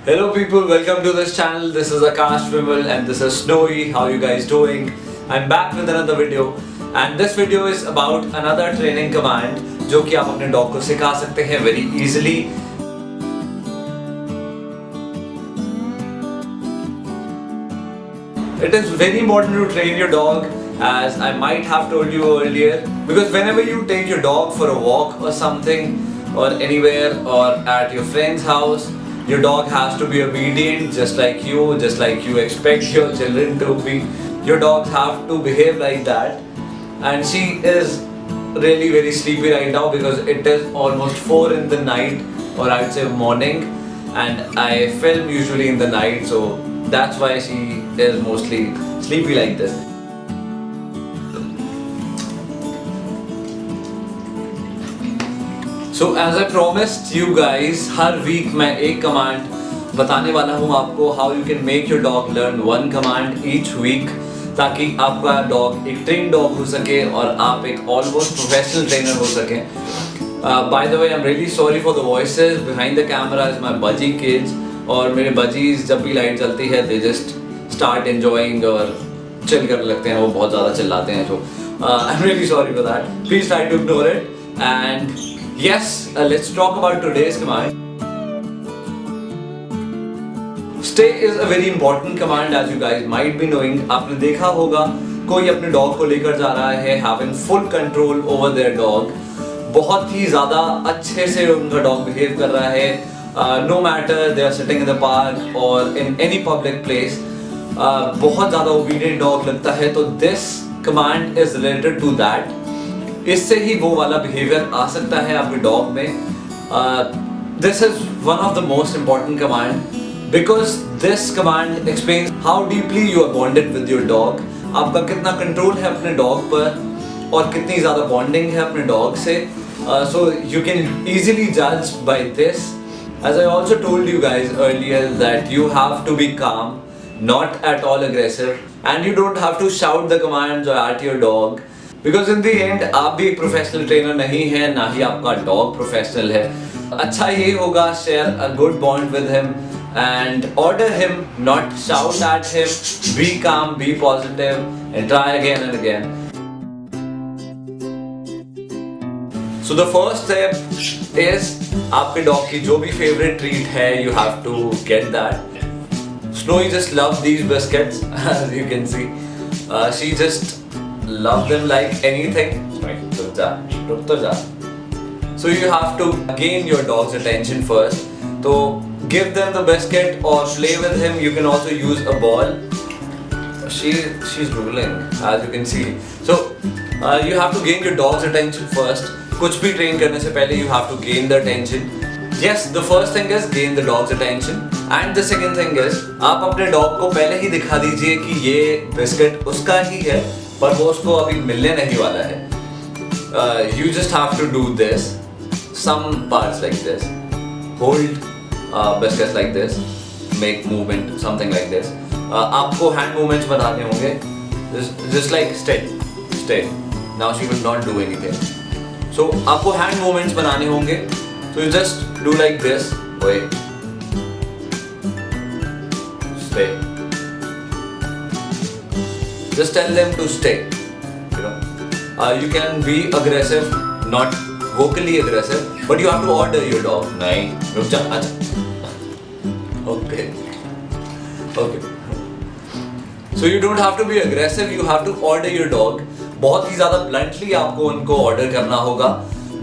Hello people, welcome to this channel. This is Akash Vimal and this is Snowy. How you guys doing? I'm back with another video and this video is about another training command जो कि आप अपने dog को सिखा सकते हैं very easily. It is very important to train your dog, as I might have told you earlier, because whenever you take your dog for a walk or something or anywhere or at your friend's house, your dog has to be obedient just like you expect your children to be. Your dogs have to behave like that. And she is really very sleepy right now because it is almost 4 in the night, or I'd say morning, and I film usually in the night, so that's why she is mostly sleepy like this. So as I promised you guys, her week मैं एक command बताने वाला हूँ आपको how you can make your dog learn one command each week, ताकि आपका dog एक trained dog हो सके और आप एक almost professional trainer हो सके. By the way, I'm really sorry for the voices. Behind the camera is my budgie kids, और मेरे budgies जब भी light जलती है they just start enjoying और chill करने लगते हैं. वो बहुत ज़्यादा चिल्लाते हैं, so I'm really sorry for that. Please try to ignore it. And yes, let's talk about today's command. Stay is a very important command, as you guys might be knowing. आपने देखा होगा कोई अपने dog को लेकर जा रहा है, having full control over their dog. बहुत ही ज़्यादा अच्छे से उनका dog behave कर रहा है. No matter they are sitting in the park or in any public place. बहुत ज़्यादा obedient dog लगता है, तो this command is related to that. इससे ही वो वाला बिहेवियर आ सकता है आपके डॉग में. This is one of the most important command because this command explains how deeply you are bonded with your dog. आपका कितना कंट्रोल है अपने डॉग पर और कितनी ज़्यादा बॉन्डिंग है अपने डॉग से. सो यू कैन ईजिली जज by this. As I also told you guys earlier that you have to be calm, not at all aggressive, and you don't have to shout the commands at your dog. Because in the end आप भी एक professional trainer नहीं है, ना ही आपका dog professional है. अच्छा ये होगा share a good bond with him and order him, not shout at him. Be calm, be positive and try again and again. So the first step is आपके dog की जो भी फेवरेट ट्रीट है, you have to get that. Snowy just loves these biscuits, as you can see. She just love them like anything. रुक तो जा. So you have to gain your dog's attention first. So give them the biscuit or play with him. You can also use a ball. She's drooling, as you can see. So you have to gain your dog's attention first. कुछ भी train करने से पहले you have to gain the attention. Yes, the first thing is gain the dog's attention. And the second thing is आप अपने dog को पहले ही दिखा दीजिए कि ये बिस्किट उसका ही है, पर वो उसको अभी मिलने नहीं वाला है. You just have to do this, some parts like this, hold biscuits like this, make movement, something like this. आपको hand movements बनाने होंगे, just like stay. Now she will not do anything. So आपको hand movements बनाने होंगे, so you just do like this, wait, stay. Just tell them to stay. You can be aggressive, not vocally aggressive, but you have to order your dog. नहीं, रुक जा, आजा. Okay. So you don't have to be aggressive. You have to order your dog. बहुत ही ज़्यादा bluntly आपको उनको order करना होगा.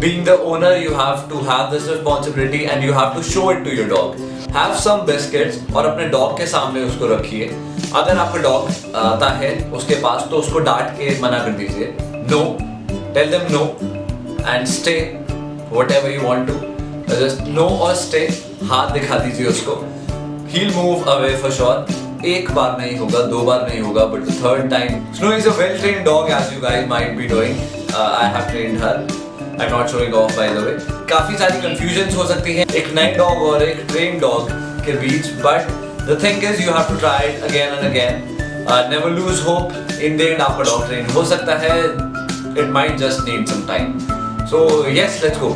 Being the owner, you have to have this responsibility and you have to show it to your dog. Have some biscuits और अपने dog के सामने उसको रखिए. अगर आपका dog आता है उसके पास, तो उसको डांट के मना कर दीजिए. No, tell them no and stay, whatever you want to. Just no or stay. हाथ दिखा दीजिए उसको. He'll move away for sure. एक बार नहीं होगा, 2 बार नहीं होगा, but the third time. Snow is a well-trained dog, as you guys might be knowing. I have trained her. I'm not showing off, by the way. काफी सारी confusions हो सकती हैं एक नए dog और एक trained dog के बीच, but the thing is you have to try it again and again. Never lose hope. In the end आपका dog train हो सकता है. It might just need some time. So yes, let's go.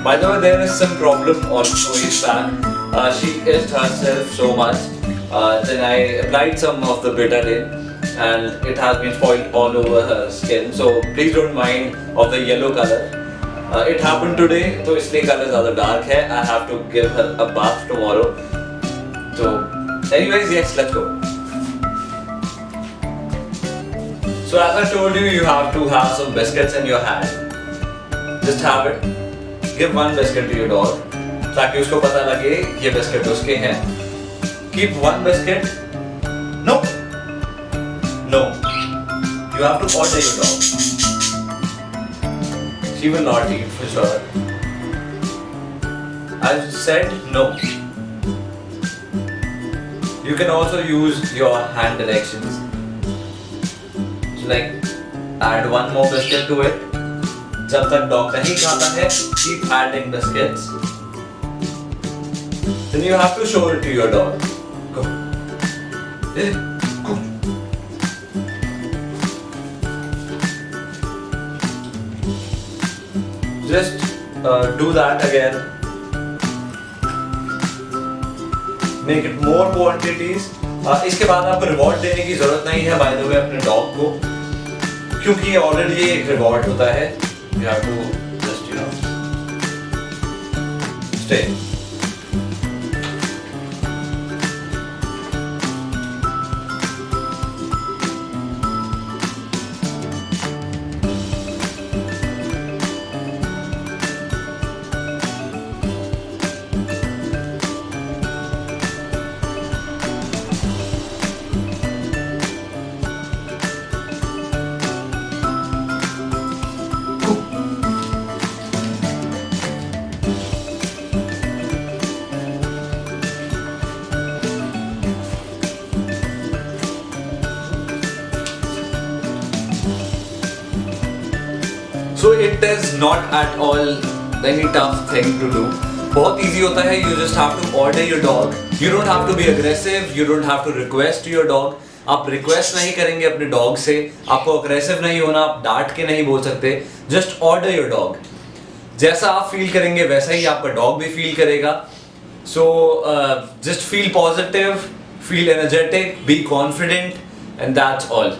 By the way, there is some problem on Chloe's back. She itched herself so much. Then I applied some of the Betadine, and it has been spoiled all over her skin. So please don't mind of the yellow color. It happened today, तो इसलिए color ज़्यादा dark है. I have to give her a bath tomorrow. So, anyways, yes, let's go. So as I told you, you have to have some biscuits in your hand. Just have it. Give one biscuit to your dog, ताकि उसको पता लगे ये biscuit उसके हैं. Keep one biscuit. No. No. You have to order your dog. She will not eat for sure. I said no. You can also use your hand directions. So like add one more biscuit to it. जब तक dog नहीं खाता है, keep adding biscuits. Then you have to show it to your dog. Go. Go. Just do that again. Make it more quantities. इसके बाद आपको reward देने की जरूरत नहीं है, बाय द वे, अपने डॉग को, क्योंकि ये ऑलरेडी एक रिवॉर्ड होता है. You have to just, you know, stay. So it is not at all any tough thing to do. बहुत easy होता है. You just have to order your dog. You don't have to be aggressive. You don't have to request your dog. आप request नहीं करेंगे अपने dog से. आपको aggressive नहीं होना. आप डांट के नहीं बोल सकते. Just order your dog. जैसा आप feel करेंगे वैसा ही आपका dog भी feel करेगा. So just feel positive, feel energetic, be confident, and that's all.